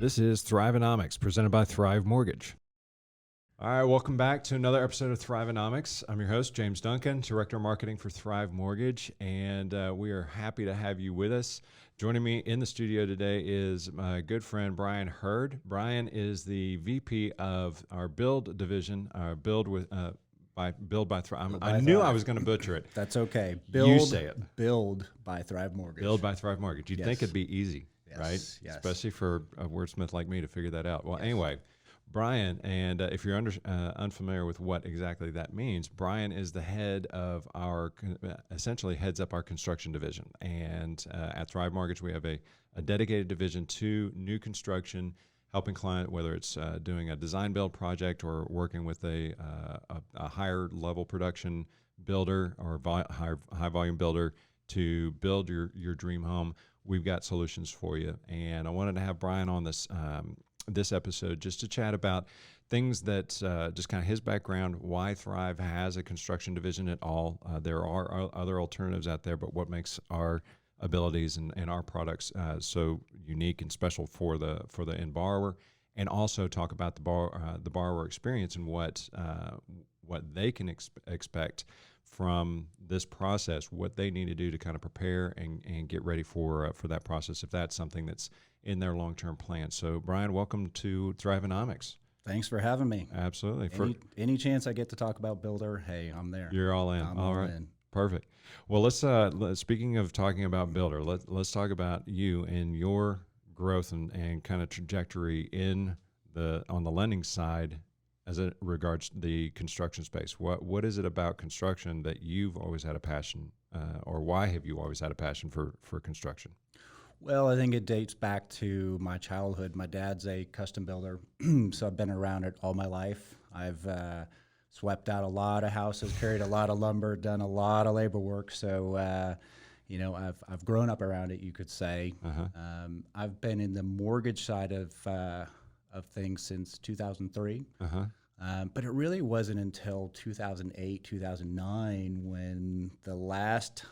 This is Thrivenomics, presented by Thrive Mortgage. All right, welcome back to another episode of Thrivenomics. I'm your host, James Duncan, Director of Marketing for Thrive Mortgage, and we are happy to have you with us. Joining me in the studio today is my good friend, Brian Hurd. Brian is the VP of our Build division, Build by Thrive. I knew I was going to butcher it. That's okay. You say it. Build by Thrive Mortgage. Build by Thrive Mortgage. You'd think it'd be easy, right? Yes. Especially for a wordsmith like me to figure that out. Well, anyway, Brian, and if you're unfamiliar with what exactly that means, Brian is the head of essentially heads up our construction division. And at Thrive Mortgage, we have a dedicated division to new construction, helping client, whether it's doing a design build project or working with a higher level production builder or high volume builder to build your dream home. We've got solutions for you. And I wanted to have Brian on this episode just to chat about things that just kind of his background, why Thrive has a construction division at all. There are other alternatives out there, but what makes our abilities and our products so unique and special for the end borrower, and also talk about the borrower experience and what they can expect from this process, what they need to do to kind of prepare and get ready for that process, if that's something that's in their long-term plan. So, Brian, welcome to Thrivenomics. Thanks for having me. Absolutely. Any chance I get to talk about Builder, hey, I'm there. You're all in. I'm all right. in. Perfect. Well, let's speaking of talking about Builder, let's talk about you and your growth and kind of trajectory on the lending side as it regards the construction space. What is it about construction that you've always had a passion, or why have you always had a passion for construction? Well, I think it dates back to my childhood. My dad's a custom builder, so I've been around it all my life. I've swept out a lot of houses, carried a lot of lumber, done a lot of labor work. So, I've grown up around it, you could say. Uh-huh. I've been in the mortgage side of things since 2003. Uh-huh. But it really wasn't until 2008, 2009 when the last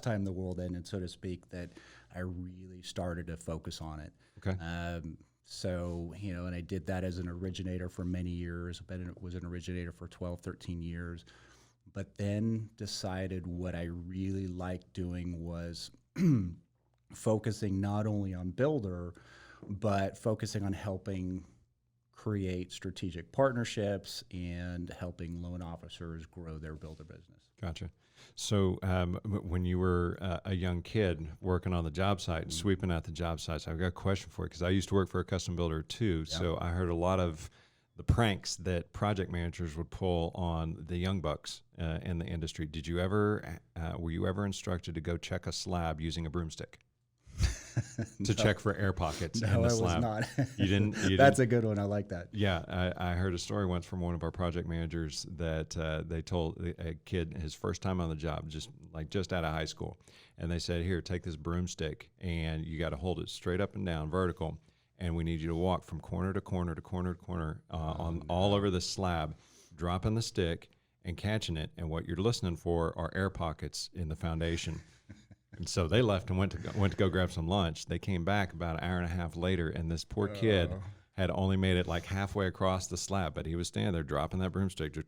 time the world ended, so to speak, that I really started to focus on it. Okay. And I did that as an originator for many years. It was an originator for 12, 13 years. But then decided what I really liked doing was focusing not only on builder, but focusing on helping create strategic partnerships and helping loan officers grow their builder business. Gotcha. So when you were a young kid working on the job site, sweeping out the job sites, I've got a question for you, because I used to work for a custom builder too. Yep. So I heard a lot of the pranks that project managers would pull on the young bucks in the industry. Did you ever, were you ever instructed to go check a slab using a broomstick? To check for air pockets in the slab. No, I was not. You didn't. That's a good one. I like that. Yeah, I heard a story once from one of our project managers that they told a kid his first time on the job, just out of high school, and they said, "Here, take this broomstick, and you got to hold it straight up and down, vertical, and we need you to walk from corner to corner to corner to corner all over the slab, dropping the stick and catching it, and what you're listening for are air pockets in the foundation." And so they left and went to go grab some lunch. They came back about an hour and a half later, and this poor kid had only made it like halfway across the slab, but he was standing there dropping that broomstick, just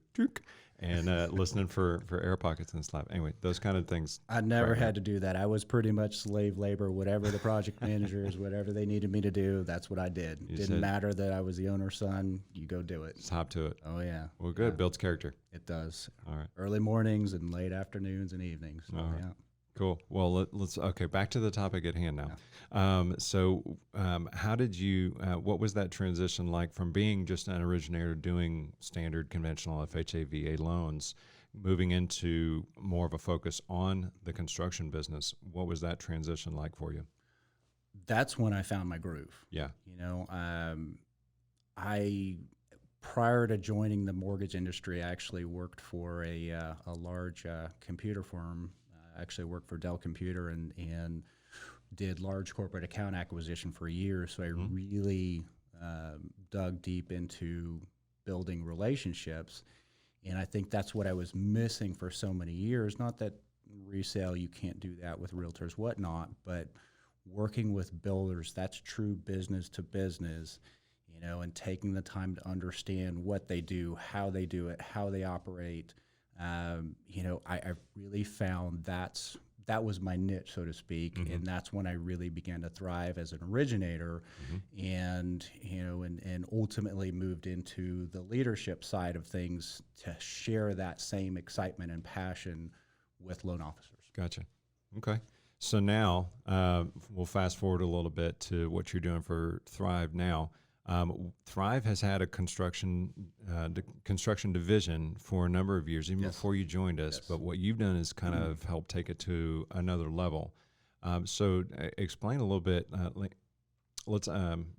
and listening for air pockets in the slab. Anyway, those kind of things. I never had to do that. I was pretty much slave labor. Whatever the project managers, whatever they needed me to do, that's what I did. Didn't matter that I was the owner's son. You go do it. Just hop to it. Oh, yeah. Well, good. Yeah. Builds character. It does. All right. Early mornings and late afternoons and evenings. So, All right. Yeah. Cool. Well, let's back to the topic at hand now. Yeah. How did you? What was that transition like from being just an originator doing standard conventional FHA VA loans, moving into more of a focus on the construction business? What was that transition like for you? That's when I found my groove. Yeah. Prior to joining the mortgage industry, I actually worked for a large computer firm. I actually worked for Dell Computer and did large corporate account acquisition for years. So I really dug deep into building relationships. And I think that's what I was missing for so many years. Not that resale, you can't do that with realtors, whatnot, but working with builders, that's true business to business, and taking the time to understand what they do it, how they operate. I really found that was my niche, so to speak, and that's when I really began to thrive as an originator, and ultimately moved into the leadership side of things to share that same excitement and passion with loan officers. Gotcha. Okay. So now we'll fast forward a little bit to what you're doing for Thrive now. Thrive has had a construction division for a number of years, even before you joined us. But what you've done is kind of help take it to another level. So explain a little bit. Let's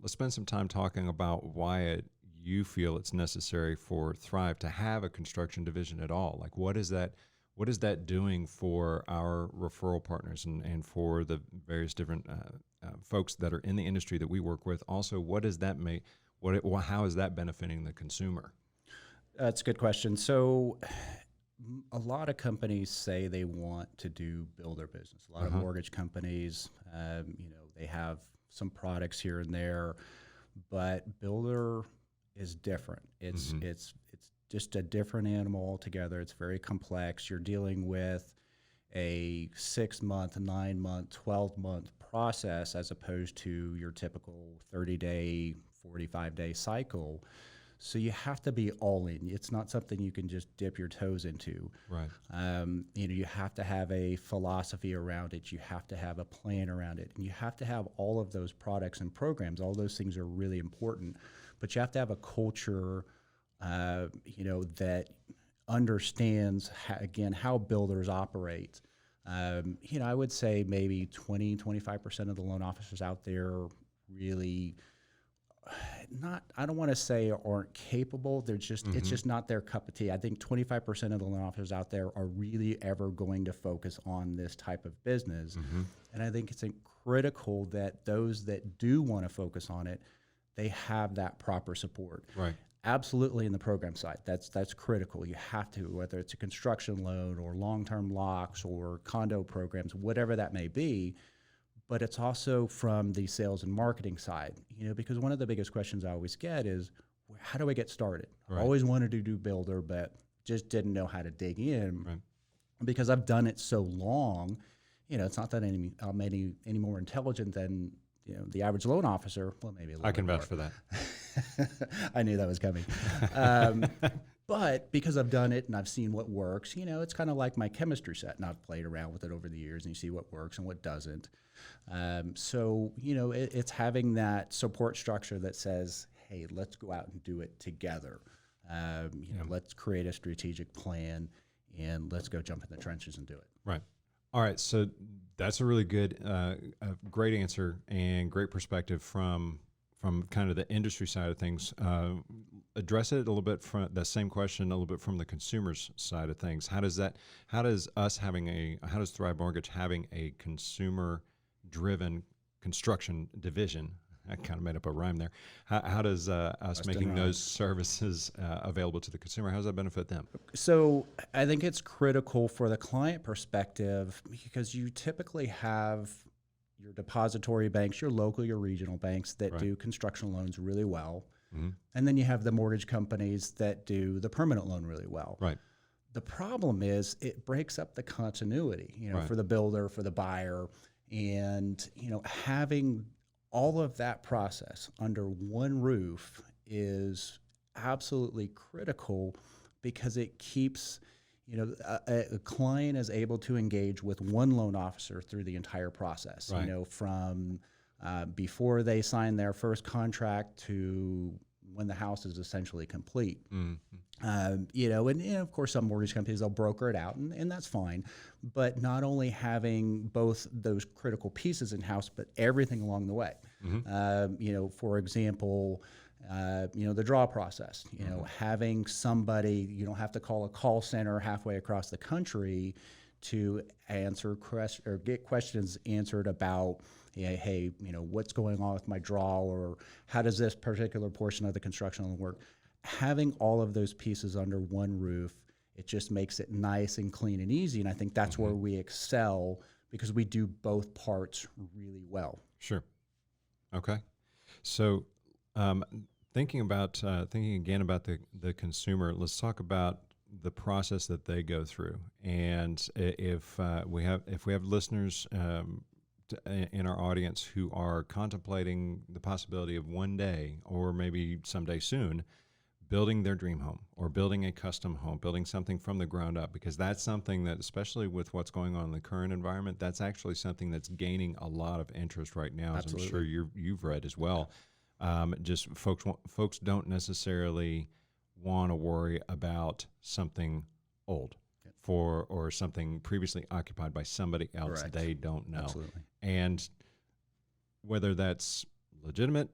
spend some time talking about why you feel it's necessary for Thrive to have a construction division at all. Like, what is that? What is that doing for our referral partners and for the various different folks that are in the industry that we work with? Also, what does that make? How is that benefiting the consumer? That's a good question. So a lot of companies say they want to do builder business. A lot of mortgage companies, they have some products here and there, but builder is different. It's just a different animal altogether. It's very complex. You're dealing with a 6-month, 9-month, 12-month process as opposed to your typical 30-day, 45-day cycle. So you have to be all in. It's not something you can just dip your toes into. Right. You have to have a philosophy around it. You have to have a plan around it. And you have to have all of those products and programs. All those things are really important. But you have to have a culture that understands, how builders operate. I would say maybe 20-25% of the loan officers out there really I don't want to say aren't capable. They're just, it's just not their cup of tea. I think 25% of the loan officers out there are really ever going to focus on this type of business. And I think it's critical that those that do want to focus on it, they have that proper support. Right. Absolutely, in the program side, that's critical. You have to, whether it's a construction loan or long-term locks or condo programs, whatever that may be. But it's also from the sales and marketing side, because one of the biggest questions I always get is, how do I get started? Right. I always wanted to do builder, but just didn't know how to dig in. Right. Because I've done it so long, it's not that I'm any more intelligent than the average loan officer. Well, maybe a little I can bit vouch for that. I knew that was coming. But because I've done it and I've seen what works, it's kind of like my chemistry set, and I've played around with it over the years, and you see what works and what doesn't. So it's having that support structure that says, hey, let's go out and do it together. Let's create a strategic plan, and let's go jump in the trenches and do it. Right. All right. So that's a really good, great answer and great perspective from kind of the industry side of things. Address it a little bit from that same question, a little bit from the consumer's side of things. How does Thrive Mortgage having a consumer-driven construction division? I kind of made up a rhyme there. How does us making those services available to the consumer, how does that benefit them? So I think it's critical for the client perspective, because you typically have your depository banks, your local, your regional banks that do construction loans really well. And then you have the mortgage companies that do the permanent loan really well. Right. The problem is it breaks up the continuity, for the builder, for the buyer, and, having all of that process under one roof is absolutely critical, because it keeps, a client is able to engage with one loan officer through the entire process, from before they sign their first contract to when the house is essentially complete. And of course some mortgage companies, they'll broker it out, and that's fine. But not only having both those critical pieces in-house, but everything along the way. For example, the draw process, having somebody, you don't have to call a call center halfway across the country to answer or get questions answered about, hey, what's going on with my draw, or how does this particular portion of the construction loan work? Having all of those pieces under one roof, it just makes it nice and clean and easy. And I think that's where we excel, because we do both parts really well. Sure. Okay. So, thinking again about the consumer, let's talk about the process that they go through. And if we have listeners in our audience who are contemplating the possibility of one day, or maybe someday soon, building their dream home or building a custom home, building something from the ground up, because that's something that, especially with what's going on in the current environment, that's actually something that's gaining a lot of interest right now, as I'm sure you've read as well. Just folks don't necessarily want to worry about something old or something previously occupied by somebody else. Correct. They don't know. Absolutely. And whether that's legitimate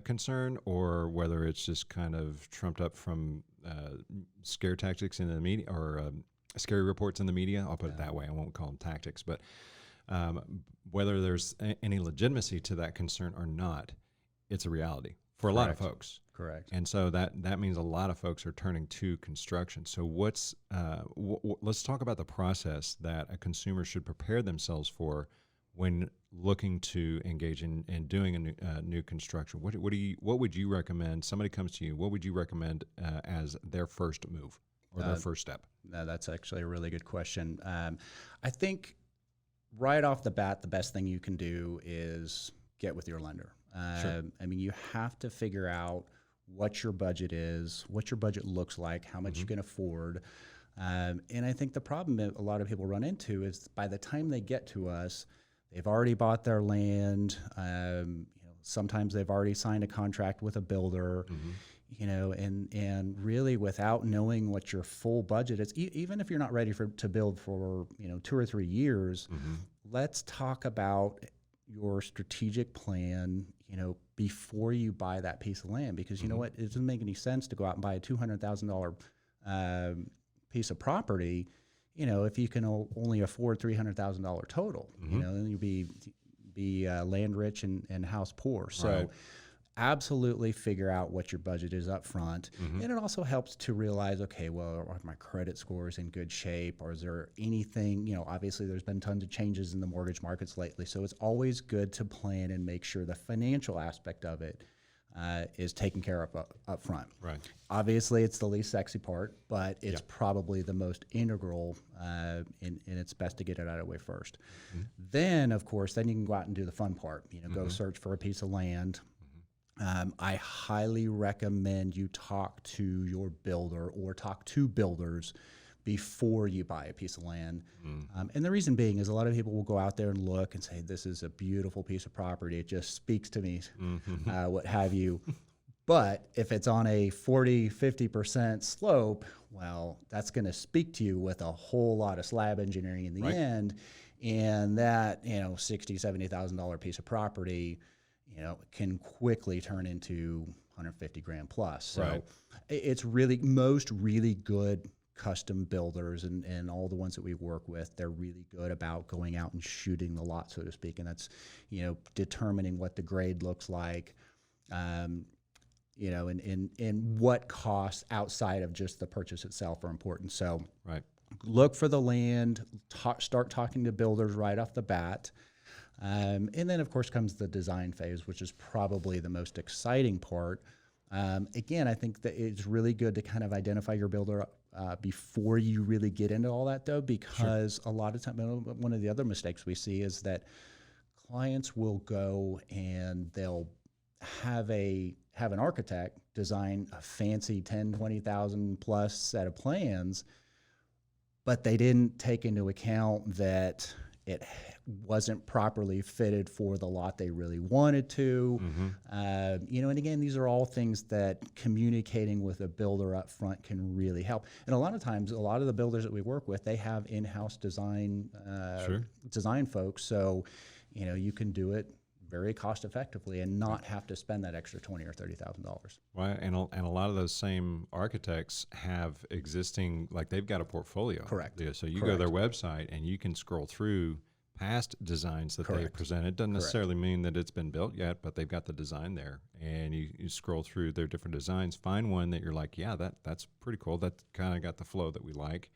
concern or whether it's just kind of trumped up from scare tactics in the media or scary reports in the media, I'll put it that way. I won't call them tactics, but whether there's any legitimacy to that concern or not, it's a reality for a lot of folks. Correct. And so that means a lot of folks are turning to construction. So let's talk about the process that a consumer should prepare themselves for when looking to engage in doing a new construction. What would you recommend? Somebody comes to you, what would you recommend as their first move or their first step? No, that's actually a really good question. I think right off the bat, the best thing you can do is get with your lender. Sure. I mean, you have to figure out what your budget is, what your budget looks like, how much you can afford. And I think the problem that a lot of people run into is by the time they get to us, they've already bought their land. Sometimes they've already signed a contract with a builder. And really without knowing what your full budget is, even if you're not ready to build for 2 or 3 years, let's talk about your strategic plan, before you buy that piece of land, because you know what, it doesn't make any sense to go out and buy a $200,000 piece of property, if you can only afford $300,000 total, then you'll be land rich and house poor. So right. Absolutely figure out what your budget is up front. And it also helps to realize, okay, well, are my credit scores in good shape? Or is there anything, obviously there's been tons of changes in the mortgage markets lately. So it's always good to plan and make sure the financial aspect of it is taken care of up front. Right. Obviously it's the least sexy part, but it's probably the most integral, and it's best to get it out of the way first. Then, of course, then you can go out and do the fun part, go search for a piece of land. I highly recommend you talk to your builder or talk to builders before you buy a piece of land. And the reason being is a lot of people will go out there and look and say, this is a beautiful piece of property. It just speaks to me, what have you. But if it's on a 40, 50% slope, well, that's going to speak to you with a whole lot of slab engineering in the end. And that, $60,000, $70,000 piece of property, can quickly turn into 150 grand plus. So it's most really good custom builders and all the ones that we work with, they're really good about going out and shooting the lot, so to speak. And that's, determining what the grade looks like, and what costs outside of just the purchase itself are important. So look for the land, start talking to builders right off the bat. And then, of course, comes the design phase, which is probably the most exciting part. Again, I think that it's really good to kind of identify your builder before you really get into all that, though, because a lot of time, one of the other mistakes we see is that clients will go and they'll have an architect design a fancy 10, 20,000 plus set of plans, but they didn't take into account that it wasn't properly fitted for the lot they really wanted to. And again, these are all things that communicating with a builder up front can really help. And a lot of times, a lot of the builders that we work with, they have in-house design folks. So, you can do it very cost effectively and not have to spend that extra $20,000 or $30,000. Right, and a lot of those same architects have existing, like they've got a portfolio. Correct. Yeah, so you go to their website and you can scroll through past designs that they've presented. Doesn't necessarily mean that it's been built yet, but they've got the design there, and you scroll through their different designs, find one that you're like, yeah, that's pretty cool. That kind of got the flow that we like.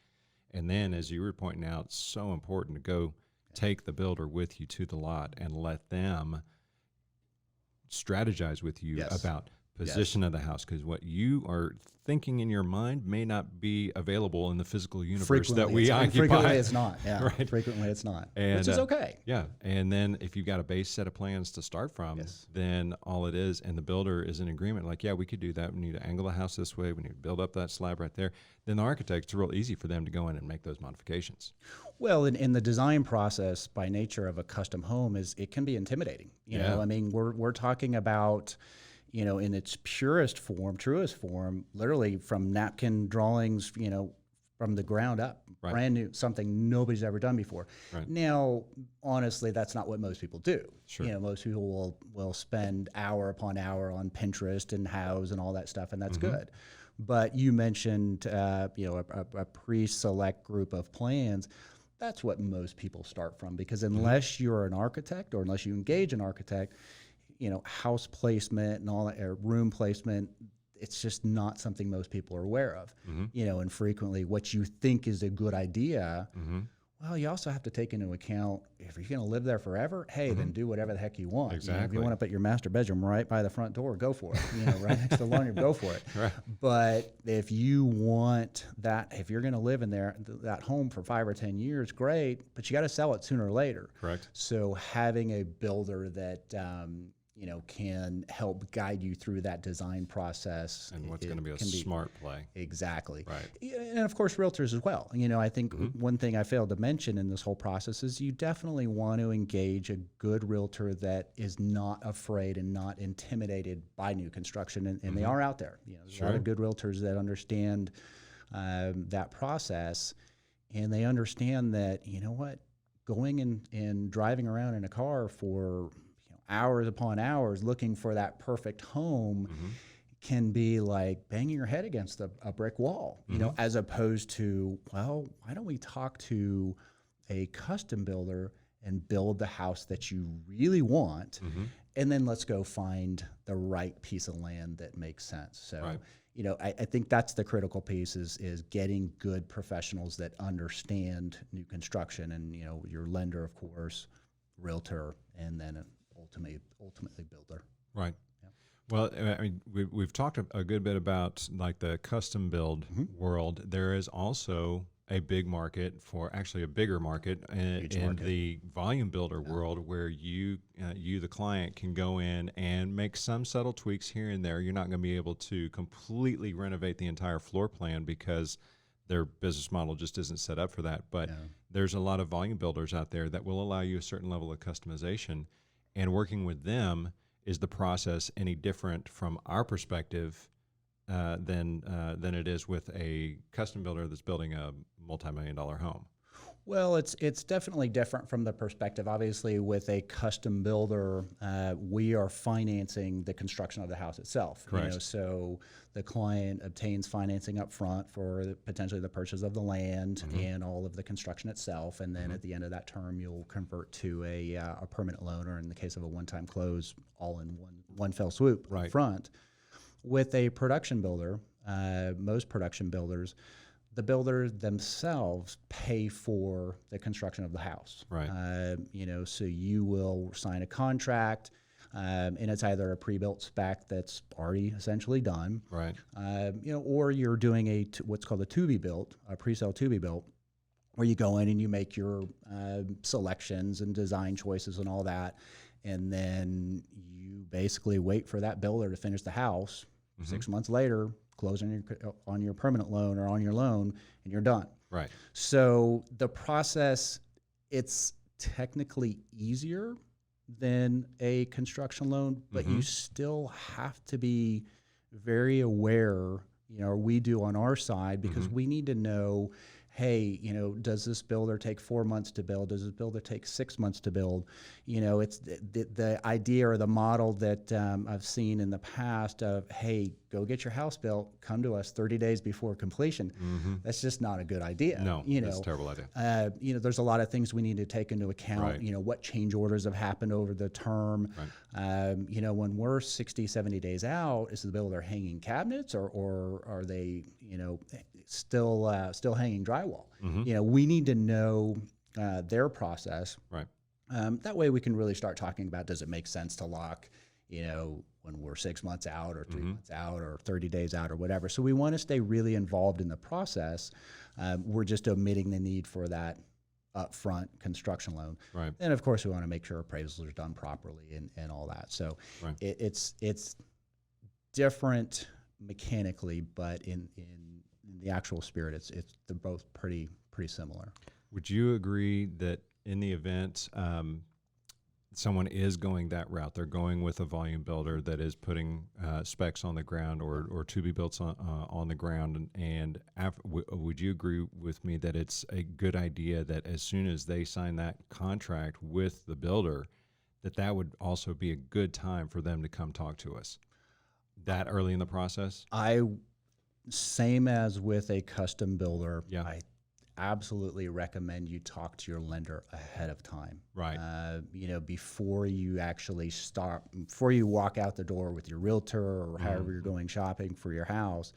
And then, as you were pointing out, it's so important to go take the builder with you to the lot and let them strategize with you Yes. about position of the house, because what you are thinking in your mind may not be available in the physical universe that we occupy. Frequently it's not. Yeah. Right. Frequently it's not. And, which is okay. Yeah. And then if you've got a base set of plans to start from, Yes. then all it is, and the builder is in agreement, like, yeah, we could do that. We need to angle the house this way. We need to build up that slab right there. Then the architect, it's real easy for them to go in and make those modifications. Well, in the design process, by nature of a custom home, it can be intimidating. You know, I mean, we're talking about, you know, in its purest form, truest form, literally from napkin drawings, you know, from the ground up, Right. brand new, something nobody's ever done before. Right. Now, honestly, that's not what most people do. Sure. You know, most people will spend hour upon hour on Pinterest and Houzz and all that stuff, and that's Mm-hmm. good. But you mentioned, you know, a pre-select group of plans. That's what most people start from, because unless you're an architect or unless you engage an architect, you know, house placement and all that, or room placement, it's just not something most people are aware of. You know, and frequently what you think is a good idea, well, you also have to take into account, if you're going to live there forever, hey, then do whatever the heck you want. You know, if Exactly. you want to put your master bedroom right by the front door, go for it. You know, right next to the laundry, go for it. Right. But if you want that, if you're going to live in there, that home for 5 or 10 years, great, but you got to sell it sooner or later. Correct. So having a builder that, you know, can help guide you through that design process. And what's going to be a smart play. Exactly. Right. Yeah, and of course, realtors as well. You know, I think one thing I failed to mention in this whole process is you definitely want to engage a good realtor that is not afraid and not intimidated by new construction. And they are out there. You know, there's a lot of good realtors that understand that process, and they understand that, you know what, going and driving around in a car for hours upon hours looking for that perfect home can be like banging your head against a brick wall, you know, as opposed to, well, why don't we talk to a custom builder and build the house that you really want, and then let's go find the right piece of land that makes sense. So, you know, I think that's the critical piece is getting good professionals that understand new construction, and, you know, your lender, of course, realtor, and then ultimately builder. Right. Well, I mean, we've talked a good bit about like the custom build world. There is also a big market for, actually a bigger market in the volume builder world, where you, the client, can go in and make some subtle tweaks here and there. You're not going to be able to completely renovate the entire floor plan because their business model just isn't set up for that. But there's a lot of volume builders out there that will allow you a certain level of customization. And working with them, is the process any different from our perspective than it is with a custom builder that's building a multi-million-dollar home? Well, it's definitely different from the perspective. Obviously, with a custom builder, we are financing the construction of the house itself. Correct. You know, so the client obtains financing up front for potentially the purchase of the land and all of the construction itself, and then at the end of that term, you'll convert to a permanent loan, or in the case of a one-time close, all in one fell swoop up front. With a production builder, most production builders, the builders themselves pay for the construction of the house. Right. You know, so you will sign a contract, and it's either a pre-built spec that's already essentially done, Right. You know, or you're doing what's called a to-be-built, a pre-sale to-be-built, where you go in and you make your selections and design choices and all that, and then you basically wait for that builder to finish the house. 6 months later, close on your permanent loan or on your loan, and you're done. Right. So the process, it's technically easier than a construction loan, but you still have to be very aware, you know, or we do on our side, because we need to know, hey, you know, does this builder take 4 months to build? Does this builder take 6 months to build? You know, it's the idea or the model that I've seen in the past of, hey, go get your house built, come to us 30 days before completion. That's just not a good idea. No, you that's know, a terrible idea. You know, there's a lot of things we need to take into account. Right. You know, what change orders have happened over the term. Right. You know, when we're 60, 70 days out, is the builder hanging cabinets, or are they, you know, still hanging drywall? You know, we need to know their process. Right. That way we can really start talking about, does it make sense to lock, when we're 6 months out or 3 months out or 30 days out or whatever. So we want to stay really involved in the process. We're just omitting the need for that upfront construction loan. Right. And of course we want to make sure appraisals are done properly and all that. So Right. it's different mechanically, but in the actual spirit, they're both pretty similar. Would you agree that in the event someone is going that route, they're going with a volume builder that is putting specs on the ground or to be built on the ground, would you agree with me that it's a good idea that as soon as they sign that contract with the builder, that would also be a good time for them to come talk to us that early in the process? Same as with a custom builder. Yeah. I absolutely recommend you talk to your lender ahead of time. Right. Before you actually start, before you walk out the door with your realtor or however you're going shopping for your house,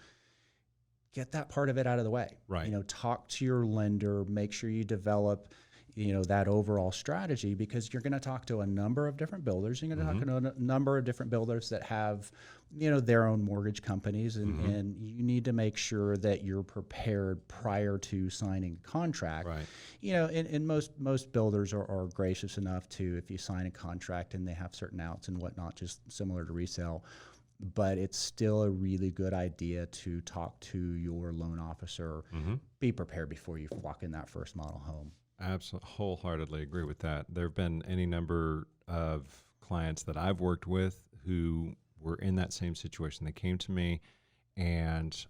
get that part of it out of the way. Right. Talk to your lender, make sure you develop, that overall strategy, because you're going to talk to a number of different builders. You're going to talk to a number of different builders that have, their own mortgage companies, and you need to make sure that you're prepared prior to signing a contract. Right. And most builders are gracious enough to, if you sign a contract and they have certain outs and whatnot, just similar to resale, but it's still a really good idea to talk to your loan officer. Be prepared before you walk in that first model home. Absolutely, wholeheartedly agree with that. There have been any number of clients that I've worked with who were in that same situation. They came to me, and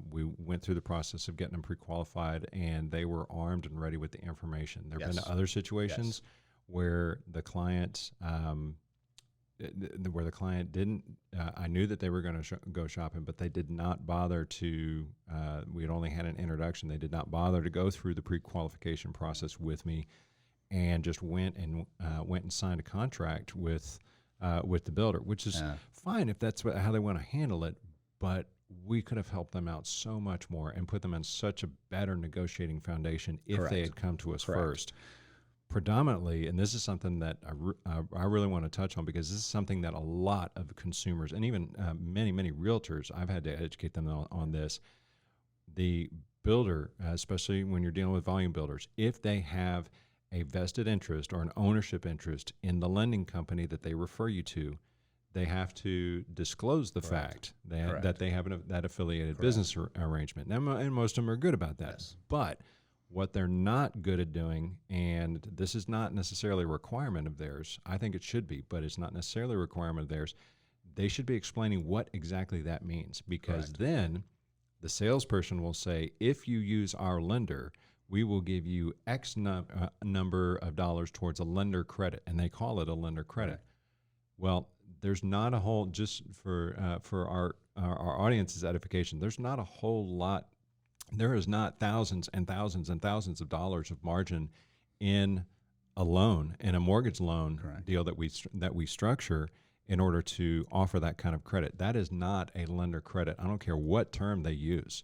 we went through the process of getting them pre-qualified, and they were armed and ready with the information. There have been other situations where the client didn't. I knew that they were going to go shopping, but they did not bother to. We had only had an introduction. They did not bother to go through the pre-qualification process with me, and just went and signed a contract with the builder, which is fine if that's how they want to handle it. But we could have helped them out so much more and put them in such a better negotiating foundation if they had come to us first. Predominantly, and this is something that I really want to touch on, because this is something that a lot of consumers and even many realtors, I've had to educate them on this. The builder, especially when you're dealing with volume builders, if they have a vested interest or an ownership interest in the lending company that they refer you to, they have to disclose the fact that they have that affiliated business arrangement. Now, and most of them are good about that. But what they're not good at doing, and this is not necessarily a requirement of theirs, I think it should be, but it's not necessarily a requirement of theirs, they should be explaining what exactly that means, because then the salesperson will say, if you use our lender, we will give you X number of dollars towards a lender credit, and they call it a lender credit. Well, there's not a whole, just for our audience's edification, there's not a whole lot. There is not thousands and thousands and thousands of dollars of margin in a loan, in a mortgage loan deal that we structure in order to offer that kind of credit. That is not a lender credit. I don't care what term they use.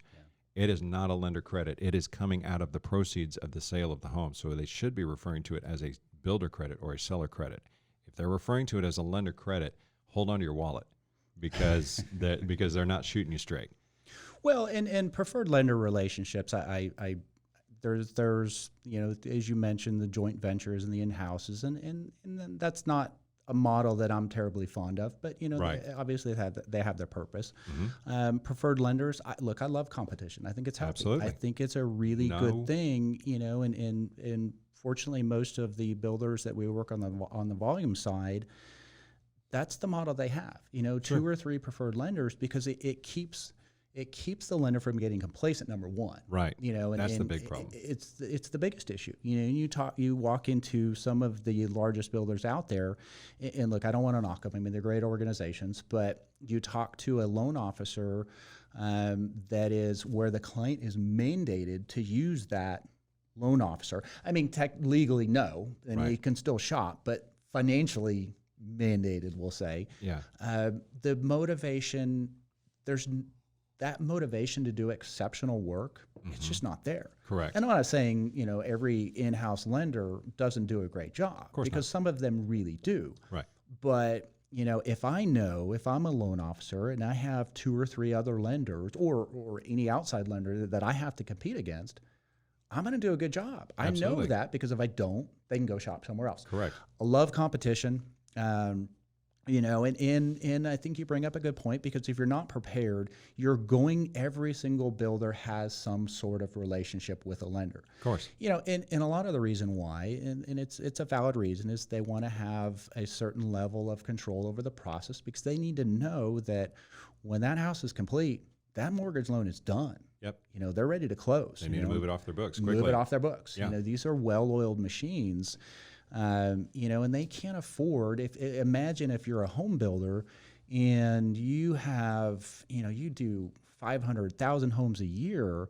It is not a lender credit. It is coming out of the proceeds of the sale of the home. So they should be referring to it as a builder credit or a seller credit. If they're referring to it as a lender credit, hold on to your wallet, because they're not shooting you straight. Well, in preferred lender relationships, there's as you mentioned, the joint ventures and the in-houses, and that's not a model that I'm terribly fond of, but obviously they have their purpose. Preferred lenders, I love competition. I think it's healthy. Absolutely. I think it's a really good thing, and fortunately, most of the builders that we work on the volume side, that's the model they have. 2 or 3 preferred lenders, because it keeps the lender from getting complacent, number one. Right. That's the and big problem. It's the biggest issue. You walk into some of the largest builders out there, and look, I don't want to knock them. I mean, they're great organizations, but you talk to a loan officer that is where the client is mandated to use that loan officer. I mean, legally, no, and he can still shop, but financially mandated, we'll say. Yeah. The motivation, that motivation to do exceptional work, it's just not there. Correct. And I'm not saying, every in-house lender doesn't do a great job, because some of them really do. Right. But, if I'm a loan officer and I have 2 or 3 other lenders or any outside lender that I have to compete against, I'm going to do a good job. Absolutely. I know that, because if I don't, they can go shop somewhere else. Correct. I love competition. And I think you bring up a good point, because if you're not prepared, every single builder has some sort of relationship with a lender. Of course. And a lot of the reason why, and it's a valid reason, is they want to have a certain level of control over the process, because they need to know that when that house is complete, that mortgage loan is done. Yep. They're ready to close. They need to move it off their books quickly. Move it off their books. Yeah. These are well-oiled machines. And they can't afford, imagine if you're a home builder and you have, you do 500,000 homes a year,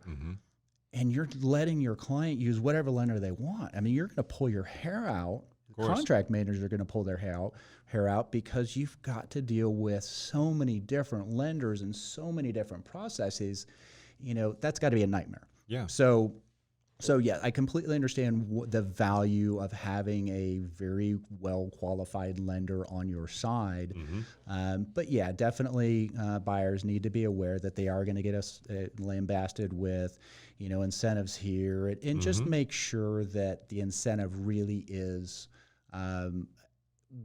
and you're letting your client use whatever lender they want. I mean, you're going to pull your hair out. Contract managers are going to pull their hair out, because you've got to deal with so many different lenders and so many different processes. That's got to be a nightmare. Yeah. So yeah, I completely understand the value of having a very well-qualified lender on your side. But yeah, definitely buyers need to be aware that they are going to get us lambasted with, incentives here, and just make sure that the incentive really is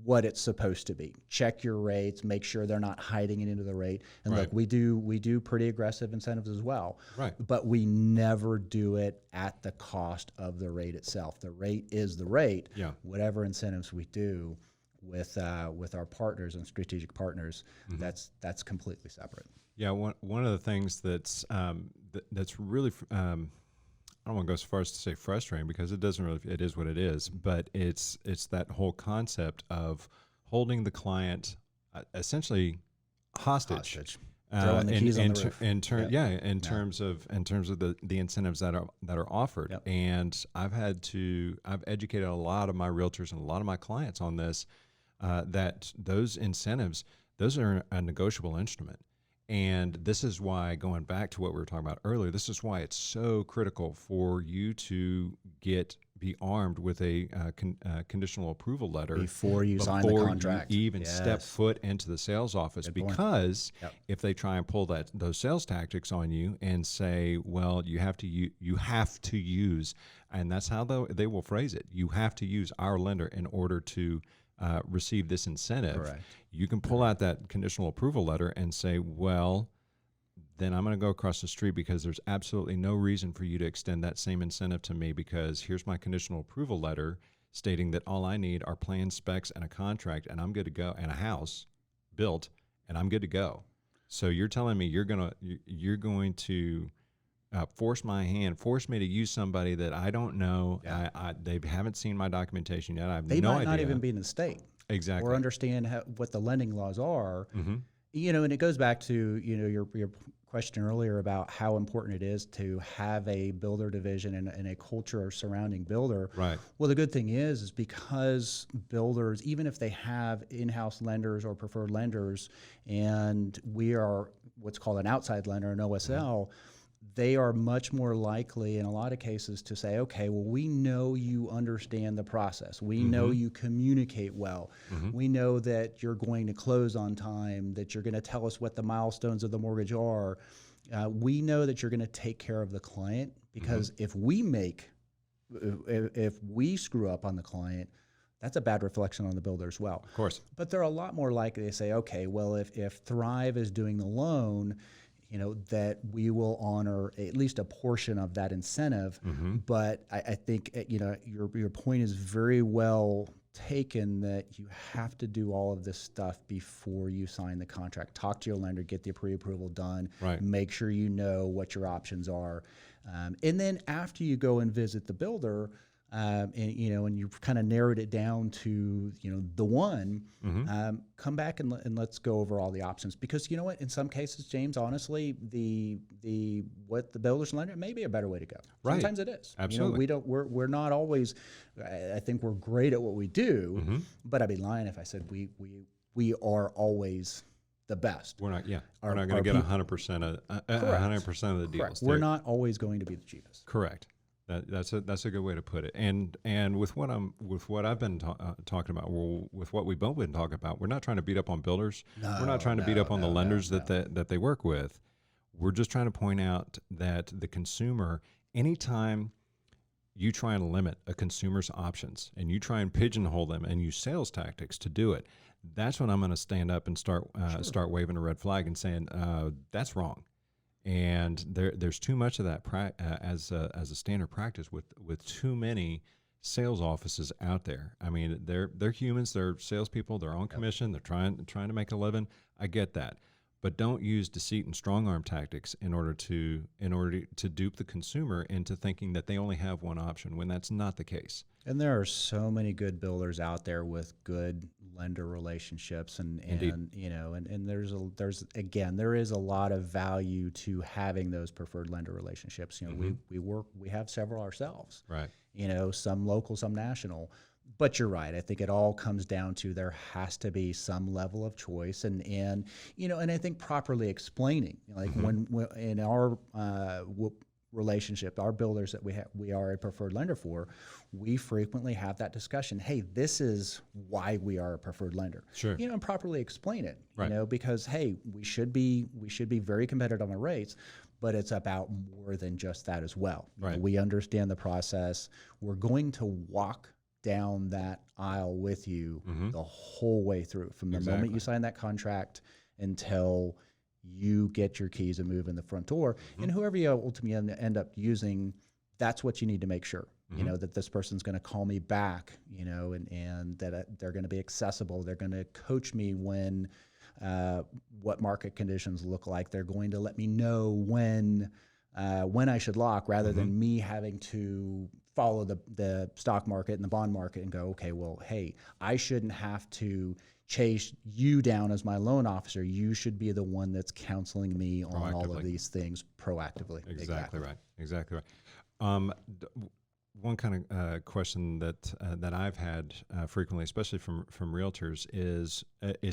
what it's supposed to be. Check your rates, make sure they're not hiding it into the rate. And look, we do pretty aggressive incentives as well. Right. But we never do it at the cost of the rate itself. The rate is the rate. Yeah. Whatever incentives we do with our partners and strategic partners, that's completely separate. Yeah. One of the things that's really I don't want to go so far as to say frustrating, because it doesn't really, it is what it is, but it's that whole concept of holding the client essentially hostage. Throwing the keys on the roof. In terms of the incentives that are offered. Yep. And I've educated a lot of my realtors and a lot of my clients on this, that those incentives, those are a negotiable instrument. And this is why, going back to what we were talking about earlier, this is why it's so critical for you to be armed with a conditional approval letter before you sign the contract. You even step foot into the sales office. Good because if they try and pull those sales tactics on you and say, well, you have to use, and that's how they will phrase it, you have to use our lender in order to receive this incentive. Correct. You can pull out that conditional approval letter and say, well, then I'm going to go across the street, because there's absolutely no reason for you to extend that same incentive to me, because here's my conditional approval letter stating that all I need are plan specs and a contract, and I'm good to go, and a house built, and I'm good to go. So you're telling me you're going to force me to use somebody that I don't know. Yeah. They haven't seen my documentation yet. I have no idea. They might not even be in the state. Exactly. Or understand what the lending laws are. And it goes back to, your question earlier about how important it is to have a builder division and a culture surrounding builder. Right. Well, the good thing is because builders, even if they have in-house lenders or preferred lenders, and we are what's called an outside lender, an OSL, they are much more likely in a lot of cases to say, okay, well, we know you understand the process. We know you communicate well. We know that you're going to close on time, that you're going to tell us what the milestones of the mortgage are. We know that you're going to take care of the client, because if we screw up on the client, that's a bad reflection on the builder as well. Of course. But they're a lot more likely to say, okay, well, if Thrive is doing the loan, that we will honor at least a portion of that incentive. But I think, your point is very well taken, that you have to do all of this stuff before you sign the contract. Talk to your lender, get the pre-approval done, make sure you know what your options are. And then after you go and visit the builder, and you've kind of narrowed it down to, the one, come back and let's go over all the options, because you know what, in some cases, James, honestly, what the builder's lender may be a better way to go. Right. Sometimes it is. Absolutely. We're not always, I think we're great at what we do, but I'd be lying if I said we are always the best. We're not Our- going to our get peop- 100% of Correct. 100% of the deals. Correct. We're not always going to be the cheapest. Correct. That's a good way to put it. And with what I've been talking about, with what we've both been talking about, we're not trying to beat up on builders. We're not trying to beat up on the lenders that they work with. We're just trying to point out that the consumer, anytime you try and limit a consumer's options and you try and pigeonhole them and use sales tactics to do it, that's when I'm going to stand up and start waving a red flag and saying that's wrong. And there's too much of that as a standard practice with too many sales offices out there. I mean, they're humans, they're salespeople, they're on commission, they're trying to make a living. I get that, but don't use deceit and strong arm tactics in order to dupe the consumer into thinking that they only have one option when that's not the case. And there are so many good builders out there with good lender relationships, and you know, and there is a lot of value to having those preferred lender relationships. You know, we have several ourselves. Right. You know, some local, some national. But you're right. I think it all comes down to there has to be some level of choice, and you know, and I think properly explaining, like when in our relationship, our builders that we are a preferred lender for, we frequently have that discussion. Hey, this is why we are a preferred lender. Sure. You know, and properly explain it. Right. You know, because hey, we should be very competitive on the rates, but it's about more than just that as well. Right. You know, we understand the process. We're going to walk down that aisle with you the whole way through, from the moment you sign that contract until you get your keys and move in the front door. And whoever you ultimately end up using, that's what you need to make sure, you know, that this person's going to call me back, you know, and that they're going to be accessible. They're going to coach me when what market conditions look like. They're going to let me know when I should lock, rather than me having to follow the stock market and the bond market and go, okay, well, hey, I shouldn't have to chase you down as my loan officer. You should be the one that's counseling me on all of these things proactively. Exactly right. One kind of question that I've had frequently, especially from realtors, is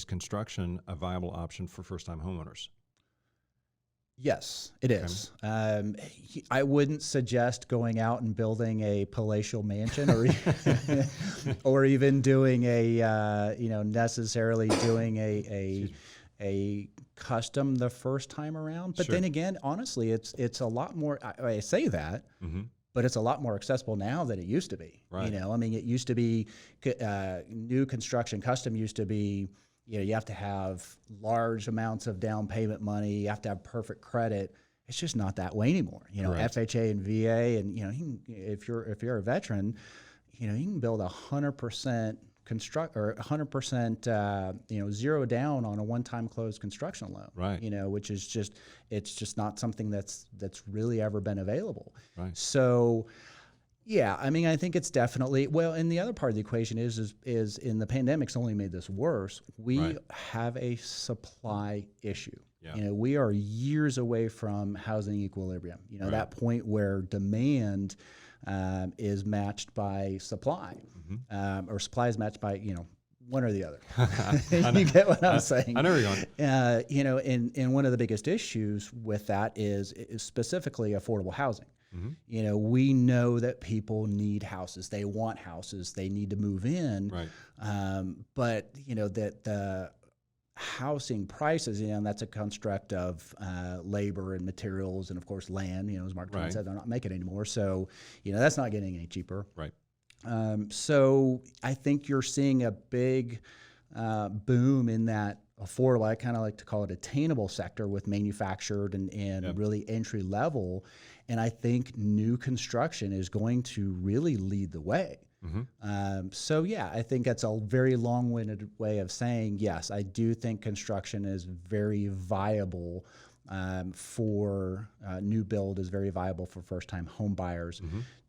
construction a viable option for first-time homeowners? Yes, it is. I wouldn't suggest going out and building a palatial mansion, or even doing necessarily doing a custom the first time around. But then again, honestly, it's a lot more. I say that, but it's a lot more accessible now than it used to be. Right. You know, I mean, it used to be new construction, custom used to be. You know, you have to have large amounts of down payment money. You have to have perfect credit. It's just not that way anymore. You know, FHA and VA, and you know, if you're a veteran, you know, you can build 100% construct or 100% zero down on a one-time closed construction loan. Right. You know, which is it's just not something that's really ever been available. Right. So. Yeah, I mean, I think it's definitely, well, and the other part of the equation is in the pandemic's only made this worse. We have a supply issue. Yeah. You know, we are years away from housing equilibrium. You know, that point where demand is matched by supply, or supply is matched by, you know, one or the other. You get what I'm saying? I know where you're going. You know, and one of the biggest issues with that is specifically affordable housing. You know, we know that people need houses. They want houses. They need to move in. Right. But, you know, that the housing prices, you know, that's a construct of labor and materials and, of course, land. You know, as Mark Twain said, they're not making anymore. So, you know, that's not getting any cheaper. Right. So I think you're seeing a big boom in that affordable, I kind of like to call it attainable sector, with manufactured and really entry level. And I think new construction is going to really lead the way. So yeah, I think that's a very long-winded way of saying, yes, I do think construction is very viable for new build, is very viable for first-time home buyers.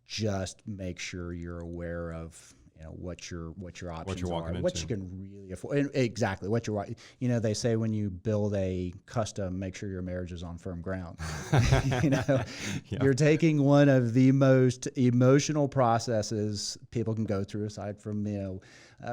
Just make sure you're aware of, you know, what your options are, what you can really afford. And exactly what you're, you know, they say when you build a custom, make sure your marriage is on firm ground. You know, you're taking one of the most emotional processes people can go through, aside from, you know,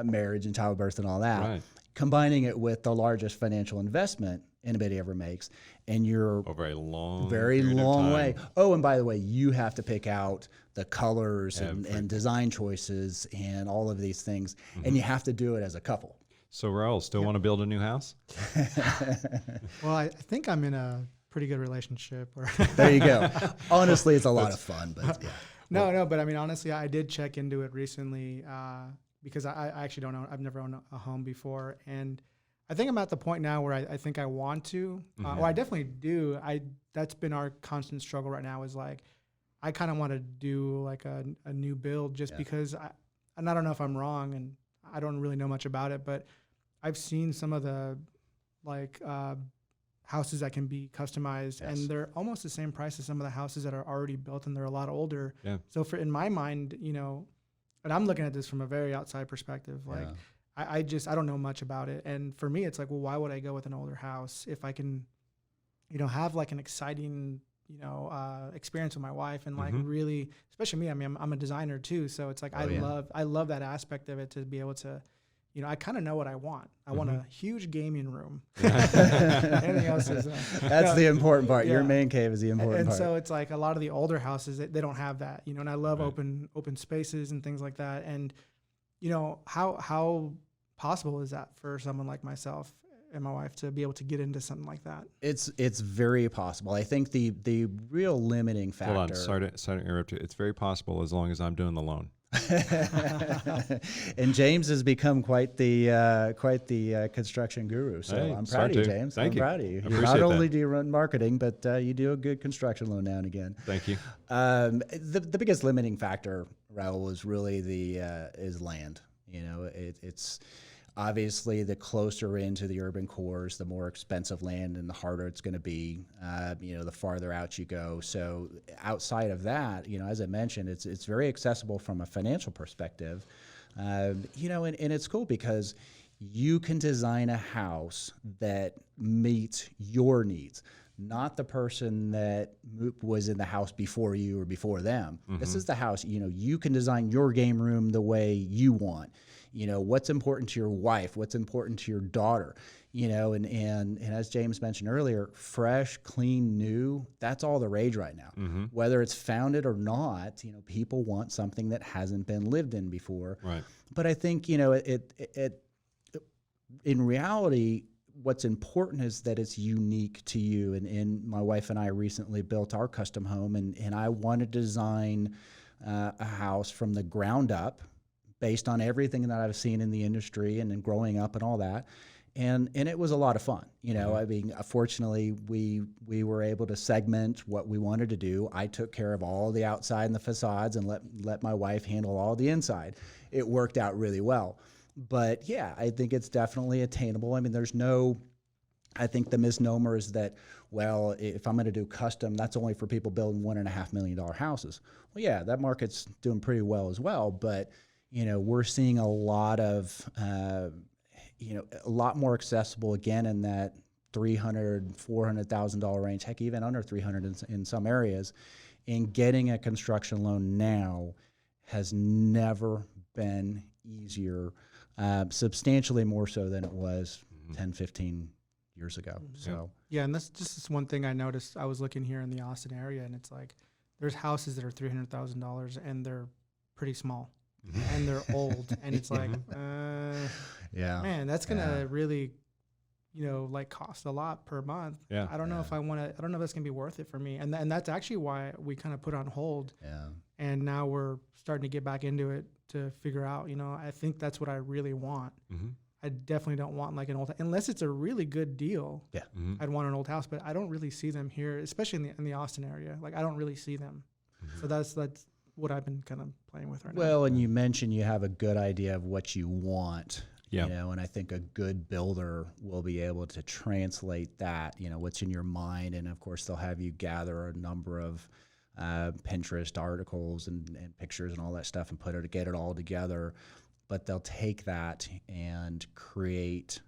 marriage and childbirth and all that. combining it with the largest financial investment anybody ever makes, and you're over a long, very period of long time. way. Oh, and by the way, you have to pick out the colors Everything. and design choices and all of these things, and you have to do it as a couple. So Raul, still want to build a new house? Well, I think I'm in a pretty good relationship. Or There you go. Honestly, it's a lot of fun, but yeah. no, but I mean, honestly, I did check into it recently because I actually don't own. I've never owned a home before, and I think I'm at the point now where I think I want to. Or I definitely do. That's been our constant struggle right now. Is like I kind of want to do like a new build just because and I don't know if I'm wrong, and I don't really know much about it, but I've seen some of the like houses that can be customized, and they're almost the same price as some of the houses that are already built, and they're a lot older. Yeah. So in my mind, and I'm looking at this from a very outside perspective, like I don't know much about it, and for me, it's like, well, why would I go with an older house if I can, have like an exciting, experience with my wife, and like really, especially me. I mean, I'm a designer too, so it's like I love that aspect of it, to be able to. I kind of know what I want. I want a huge gaming room. Anything else is... That's the important part. Your man cave is the important part. And so it's like a lot of the older houses, they don't have that, and I love open spaces and things like that. And, how possible is that for someone like myself and my wife to be able to get into something like that? It's very possible. I think the real limiting factor... Hold on, sorry to interrupt you. It's very possible as long as I'm doing the loan. And James has become quite the construction guru. So hey, I'm proud of you, to. James. Thank I'm you. proud of you. Appreciate Not only that. do you run marketing, but you do a good construction loan now and again. Thank you. The biggest limiting factor, Raul, is really is land. It's obviously the closer into the urban cores, the more expensive land and the harder it's going to be. The farther out you go. So outside of that, as I mentioned, it's very accessible from a financial perspective. And it's cool because you can design a house that meets your needs, not the person that was in the house before you or before them. This is the house. You can design your game room the way you want. What's important to your wife, what's important to your daughter, and as James mentioned earlier, fresh, clean, new, that's all the rage right now. Whether it's founded or not, people want something that hasn't been lived in before. Right. But I think, it in reality, what's important is that it's unique to you. And my wife and I recently built our custom home, and I wanted to design a house from the ground up, based on everything that I've seen in the industry and then growing up and all that. And it was a lot of fun. I mean, fortunately, we were able to segment what we wanted to do. I took care of all the outside and the facades and let my wife handle all the inside. It worked out really well. But yeah, I think it's definitely attainable. I mean, I think the misnomer is that, well, if I'm going to do custom, that's only for people building $1.5 million houses. Well, yeah, that market's doing pretty well as well. But we're seeing a lot of, a lot more accessible again in that $300,000, $400,000 range, heck, even under $300,000 in some areas. And getting a construction loan now has never been easier, substantially more so than it was 10, 15 years ago. So yeah, and that's just this one thing I noticed. I was looking here in the Austin area, and it's like there's houses that are $300,000 and they're pretty small. And they're old, and it's like, man, that's gonna really, like cost a lot per month. Yeah, I don't know if I want to. I don't know if that's gonna be worth it for me. And that's actually why we kind of put on hold. Yeah. And now we're starting to get back into it to figure out. I think that's what I really want. I definitely don't want like an old, unless it's a really good deal. Yeah. I'd want an old house, but I don't really see them here, especially in the Austin area. Like I don't really see them. So that's what I've been kind of playing with right now. Well, and you mentioned you have a good idea of what you want, Yeah. And I think a good builder will be able to translate that, what's in your mind. And of course, they'll have you gather a number of Pinterest articles and pictures and all that stuff and get it all together. But they'll take that and create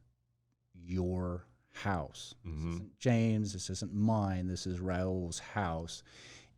your house. This isn't James, this isn't mine, this is Raul's house.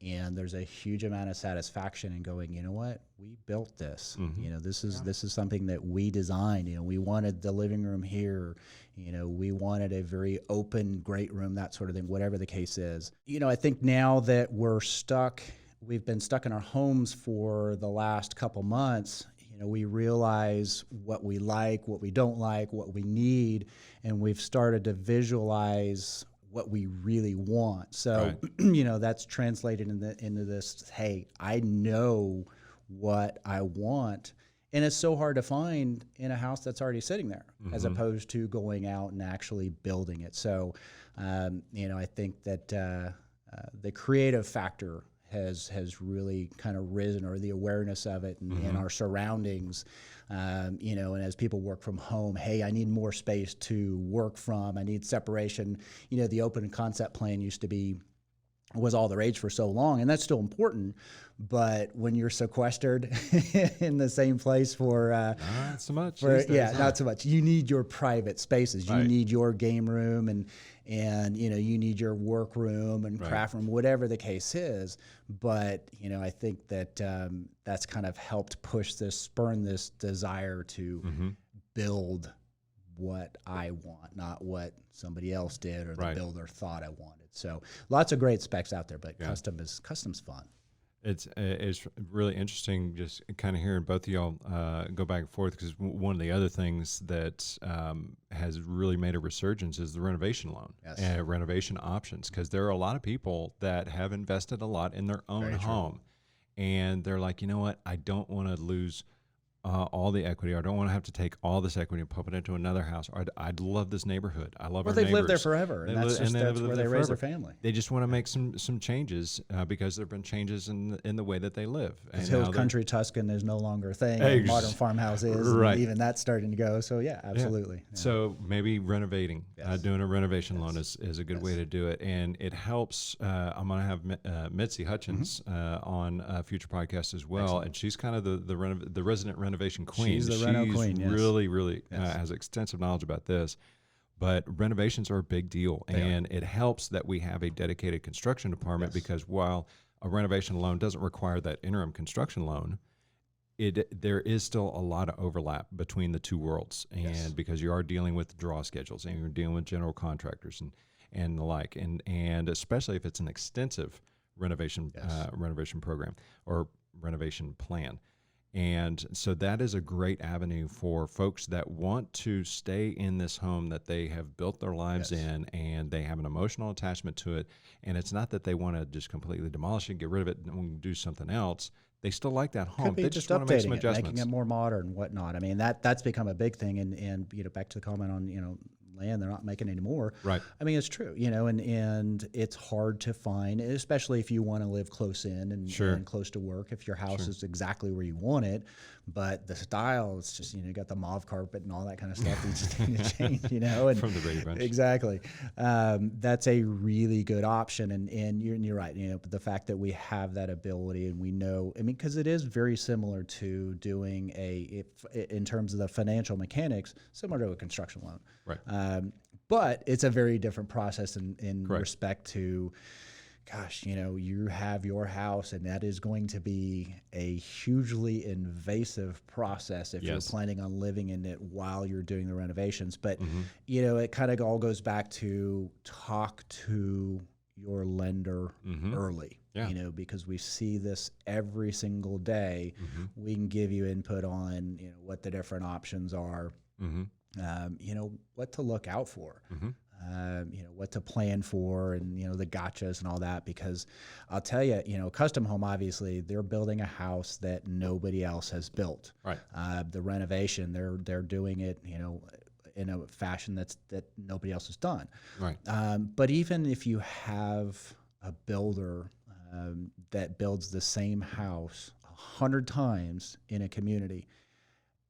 And there's a huge amount of satisfaction in going, you know what, we built this. Mm-hmm. You know, this is something that we designed. You know, we wanted the living room here. You know, we wanted a very open, great room, that sort of thing, whatever the case is. You know, I think now that we've been stuck in our homes for the last couple months, you know, we realize what we like, what we don't like, what we need, and we've started to visualize what we really want. So, you know, that's translated into this, hey, I know what I want. And it's so hard to find in a house that's already sitting there, as opposed to going out and actually building it. So, you know, I think that the creative factor has really kind of risen, or the awareness of it and our surroundings, you know, and as people work from home, hey, I need more space to work from. I need separation. You know, the open concept plan was all the rage for so long, and that's still important. But when you're sequestered in the same place for not so much. Not so much. You need your private spaces. You Right. need your game room, and you know, you need your work room and craft room, whatever the case is. But you know, I think that that's kind of helped spurn this desire to build what I want, not what somebody else did or the builder thought I wanted. So lots of great specs out there, but custom's fun. It's really interesting just kind of hearing both of y'all go back and forth, because one of the other things that has really made a resurgence is the renovation loan and renovation options, because there are a lot of people that have invested a lot in their own home, and they're like, you know what, I don't want to lose all the equity. I don't want to have to take all this equity and pump it into another house. I'd love this neighborhood. I love our neighbors. They've lived there forever, and that's where they raise their family. They just want to make some changes because there have been changes in the way that they live. And Hill Country Tuscan is no longer a thing. Modern farmhouse is, and even that's starting to go. So yeah, absolutely. Yeah. So maybe renovating, doing a renovation loan is a good way to do it, and it helps. I'm going to have Mitzi Hutchins on a future podcast as well, and she's kind of the resident renovation queen. She's the reno queen. Yes. Really has extensive knowledge about this. But renovations are a big deal, and it helps that we have a dedicated construction department, because while a renovation loan doesn't require that interim construction loan, there is still a lot of overlap between the two worlds, and because you are dealing with draw schedules and you're dealing with general contractors and the like, and especially if it's an extensive renovation program or renovation plan. And so that is a great avenue for folks that want to stay in this home that they have built their lives in, and they have an emotional attachment to it. And it's not that they want to just completely demolish it, get rid of it, and do something else. They still like that home. They just want to make some adjustments, making it more modern and whatnot. I mean, that's become a big thing. And you know, back to the comment on, you know, land they're not making anymore. Right. I mean, it's true, you know, and it's hard to find, especially if you want to live close in and close to work, if your house is exactly where you want it, but the style, it's just, you know, you got the mauve carpet and all that kind of stuff that you just need to change, you know. And from the Brady Bunch. Exactly. That's a really good option. And you're right, you know, but the fact that we have that ability, and we know, I mean, because it is very similar to doing in terms of the financial mechanics, similar to a construction loan. Right. But it's a very different process in respect to, gosh, you know, you have your house, and that is going to be a hugely invasive process if you're planning on living in it while you're doing the renovations. But, you know, it kind of all goes back to talk to your lender early. Yeah. You know, because we see this every single day. We can give you input on, you know, what the different options are. You know, what to look out for, you know, what to plan for, and, you know, the gotchas and all that, because I'll tell you, you know, custom home, obviously they're building a house that nobody else has built. Right. The renovation, they're doing it, you know, in a fashion that nobody else has done. Right. But even if you have a builder that builds the same house 100 times in a community,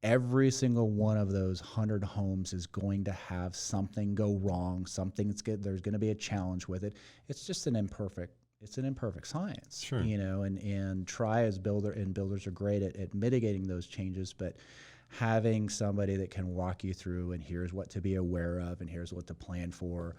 every single one of those 100 homes is going to have something go wrong. Something's good. There's going to be a challenge with it. It's just an imperfect science. Sure. You know, and builders are great at mitigating those changes, but having somebody that can walk you through and here's what to be aware of and here's what to plan for,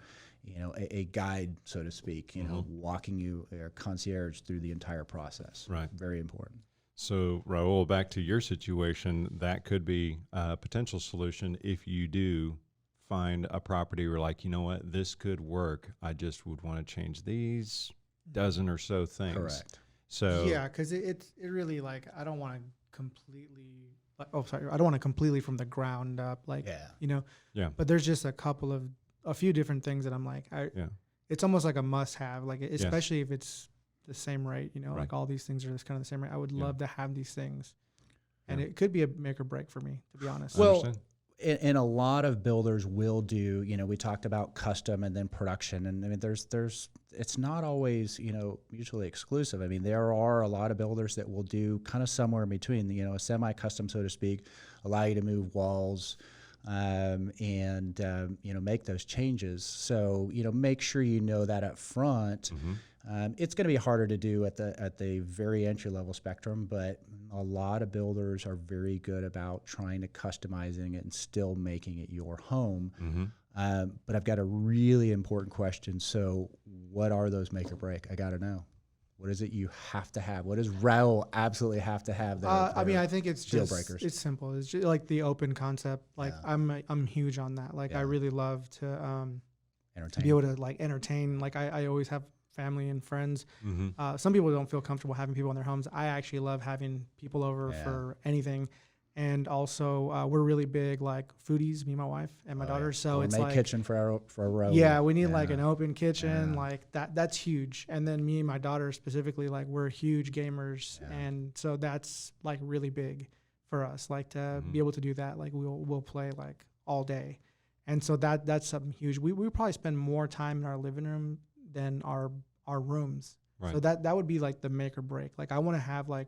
a guide, so to speak, walking you, a concierge through the entire process. Right. Very important. So, Raul, back to your situation, that could be a potential solution if you do find a property where, like, you know what, this could work. I just would want to change these dozen or so things. Correct. So yeah, because it really, like, I don't want to completely, I don't want to completely from the ground up, like, Yeah. But there's just a few different things that I'm like, it's almost like a must have, like, especially if it's the same rate, Right. like all these things are just kind of the same rate. I would love to have these things, and Yeah. it could be a make or break for me, to be honest. I Well, understand. and a lot of builders will do, we talked about custom and then production. And I mean, it's not always, mutually exclusive. I mean, there are a lot of builders that will do kind of somewhere in between, a semi-custom, so to speak, allow you to move walls, and make those changes. So, make sure you know that up front. It's going to be harder to do at the very entry level spectrum, but a lot of builders are very good about trying to customizing it and still making it your home. But I've got a really important question. So what are those make or break? I got to know. What is it you have to have? What does Raul absolutely have to have? I mean, I think it's deal just breakers. it's simple. It's just like the open concept. Like I'm huge on that. Like I really love to be able to like entertain. Like I always have family and friends. Some people don't feel comfortable having people in their homes. I actually love having people over for anything. And also, we're really big like foodies, me and my wife and my daughter. So it's like kitchen for a row. Yeah, we need like an open kitchen, like that's huge. And then me and my daughter specifically, like we're huge gamers, and so that's like really big for us. Like to be able to do that, like we'll play like all day, and so that's something huge. We probably spend more time in our living room than our rooms. Right. So that would be like the make or break. Like I want to have like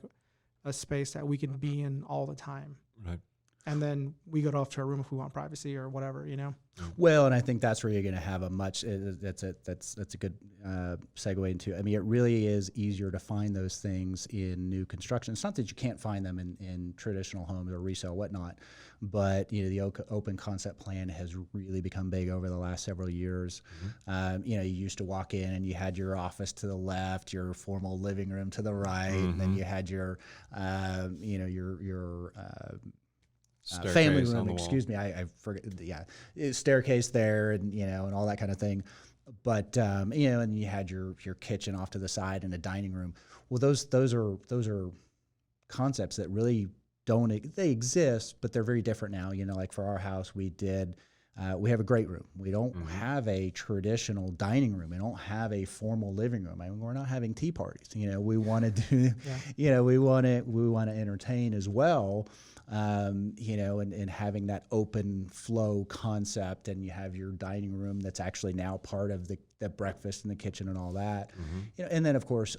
a space that we can be in all the time. Right. And then we go off to our room if we want privacy or whatever, Well, and I think that's where you're going to have that's a good segue into. I mean, it really is easier to find those things in new construction. It's not that you can't find them in traditional homes or resale, whatnot, but the open concept plan has really become big over the last several years. You used to walk in and you had your office to the left, your formal living room to the right, and then you had your family room, excuse me, I forget. Staircase there, and and all that kind of thing. But and you had your kitchen off to the side and a dining room. Well, those are concepts that really they exist, but they're very different now. Like for our house, we have a great room. We don't have a traditional dining room. We don't have a formal living room. I mean, we're not having tea parties. We want to do, we want to entertain as well. And having that open flow concept, and you have your dining room that's actually now part of the breakfast and the kitchen and all that. And then of course,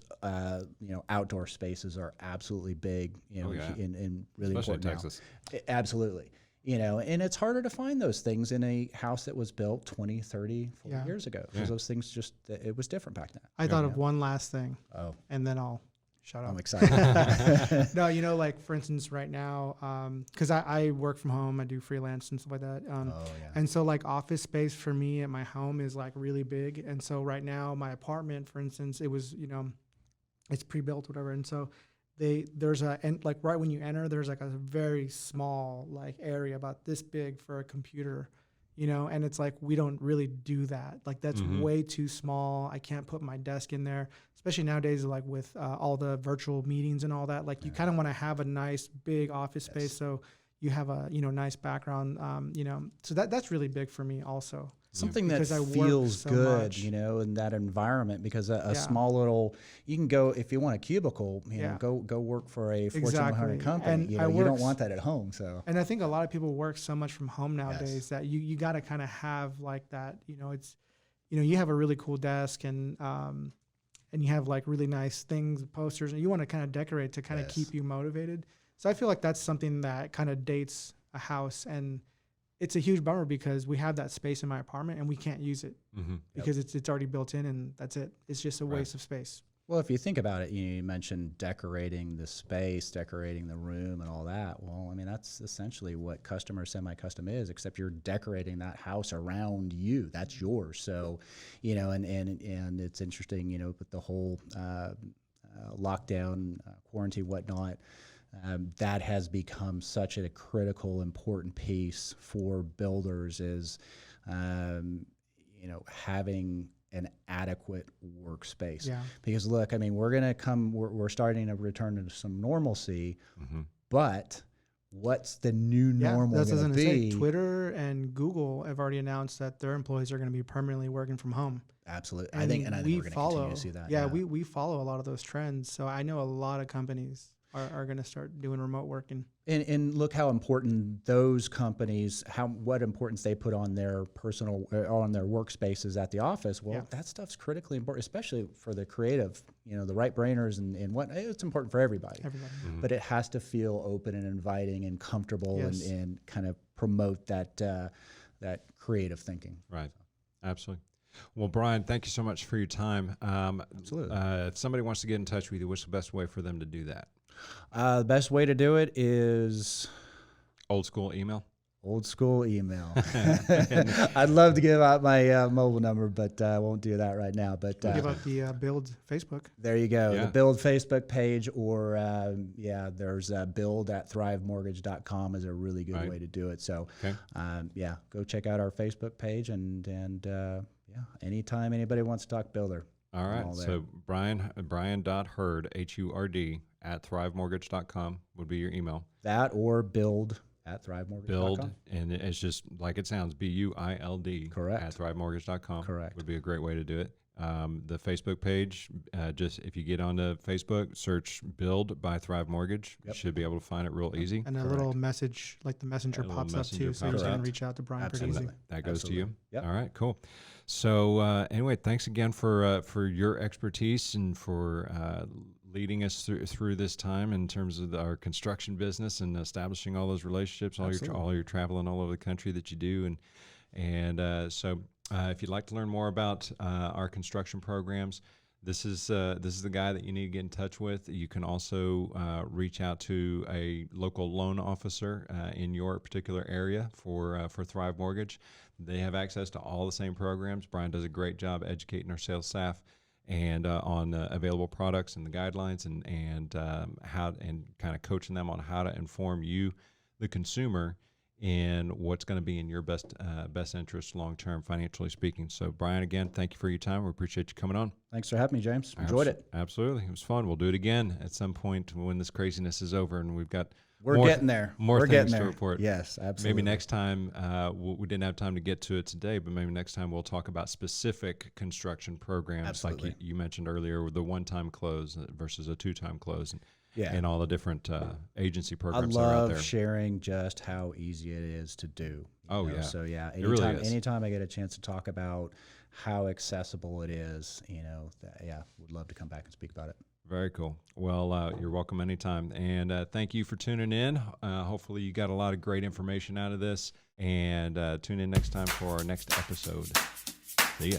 outdoor spaces are absolutely big, and really especially important in Texas. now. Absolutely. And it's harder to find those things in a house that was built 20, 30, 40 years ago. Because those things it was different back then. I thought of one last thing. Oh. And then I'll shut up. I'm excited. No, like for instance, right now, because I work from home, I do freelance and stuff like that. And so like office space for me at my home is like really big. And so right now my apartment, for instance, it was, it's pre-built, whatever. And so and like right when you enter, there's like a very small like area about this big for a computer, and it's like, we don't really do that. Like that's way too small. I can't put my desk in there, especially nowadays, like with all the virtual meetings and all that. Like you kind of want to have a nice big office space. So you have a, nice background, so that's really big for me also. Something that Because I work feels so good, much. in that environment, because a small little, you can go, if you want a cubicle, go work for a Fortune 100 company. And you don't want that at home. So, and I think a lot of people work so much from home nowadays that you got to kind of have like that, it's, you have a really cool desk and you have like really nice things, posters, and you want to kind of decorate to kind of keep you motivated. So I feel like that's something that kind of dates a house, and it's a huge bummer because we have that space in my apartment and we can't use it because it's already built in, and that's it. It's just a waste of space. Well, if you think about it, you mentioned decorating the space, decorating the room and all that. Well, I mean, that's essentially what custom or semi-custom is, except you're decorating that house around you. That's yours. So, and it's interesting, with the whole lockdown, quarantine, whatnot, that has become such a critical, important piece for builders is, having an adequate workspace. Yeah. Because look, I mean, we're starting to return to some normalcy, but what's the new normal going to be? Twitter and Google have already announced that their employees are going to be permanently working from home. Absolutely. And I think we're going to continue to see that. Yeah, we follow a lot of those trends. So I know a lot of companies are going to start doing remote working. And look how important those companies, what importance they put on their on their workspaces at the office. Well, that stuff's critically important, especially for the creative, the right brainers and what it's important for everybody. But it has to feel open and inviting and comfortable and kind of promote that creative thinking. Right. Absolutely. Well, Brian, thank you so much for your time. Absolutely. If somebody wants to get in touch with you, what's the best way for them to do that? The best way to do it is Old school email. I'd love to give out my mobile number, but I won't do that right now. But give out the Build Facebook. There you go. Yeah. The Build Facebook page, or there's Build at Thrivenomortgage.com is a really good way to do it. So, go check out our Facebook page and anytime anybody wants to talk builder. All right. So Brian.Hurd, Hurd at Thrivenomortgage.com would be your email. That or Build at Thrivenomortgage.com. Build, and it's just like it sounds, BUILD. Correct. At Thrivenomortgage.com. Correct. Would be a great way to do it. The Facebook page, just if you get onto Facebook, search Build by Thrive Mortgage. You should be able to find it real easy. And a little message, like the messenger pops up too, so you can reach out to Brian pretty easy. That goes to you. Yep. All right, cool. So anyway, thanks again for your expertise and for leading us through this time in terms of our construction business and establishing all those relationships, all your traveling all over the country that you do, and so if you'd like to learn more about our construction programs, this is the guy that you need to get in touch with. You can also reach out to a local loan officer in your particular area for Thrive Mortgage. They have access to all the same programs. Brian does a great job educating our sales staff and on available products and the guidelines and how and kind of coaching them on how to inform you, the consumer, in what's going to be in your best interest long term, financially speaking. So, Brian, again, thank you for your time. We appreciate you coming on. Thanks for having me, James. Enjoyed it. Absolutely, it was fun. We'll do it again at some point when this craziness is over and we've got. We're getting there. More things to report. Yes, absolutely. Maybe next time, we didn't have time to get to it today, but maybe next time we'll talk about specific construction programs. Absolutely. Like you mentioned earlier, with the one-time close versus a two-time close, Yeah. and all the different agency programs I that are out there. love sharing just how easy it is to do. Yeah. So yeah, it really is. Anytime I get a chance to talk about how accessible it is, would love to come back and speak about it. Very cool. Well, you're welcome anytime. And thank you for tuning in. Hopefully you got a lot of great information out of this. And tune in next time for our next episode. See ya.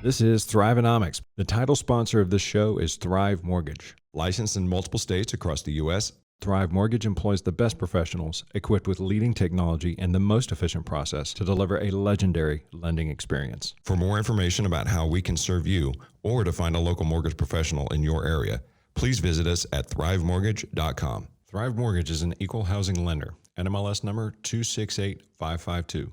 This is Thrivenomics. The title sponsor of this show is Thrive Mortgage. Licensed in multiple states across the U.S., Thrive Mortgage employs the best professionals equipped with leading technology and the most efficient process to deliver a legendary lending experience. For more information about how we can serve you or to find a local mortgage professional in your area, please visit us at Thrivenomortgage.com. Thrive Mortgage is an equal housing lender. NMLS number 268552.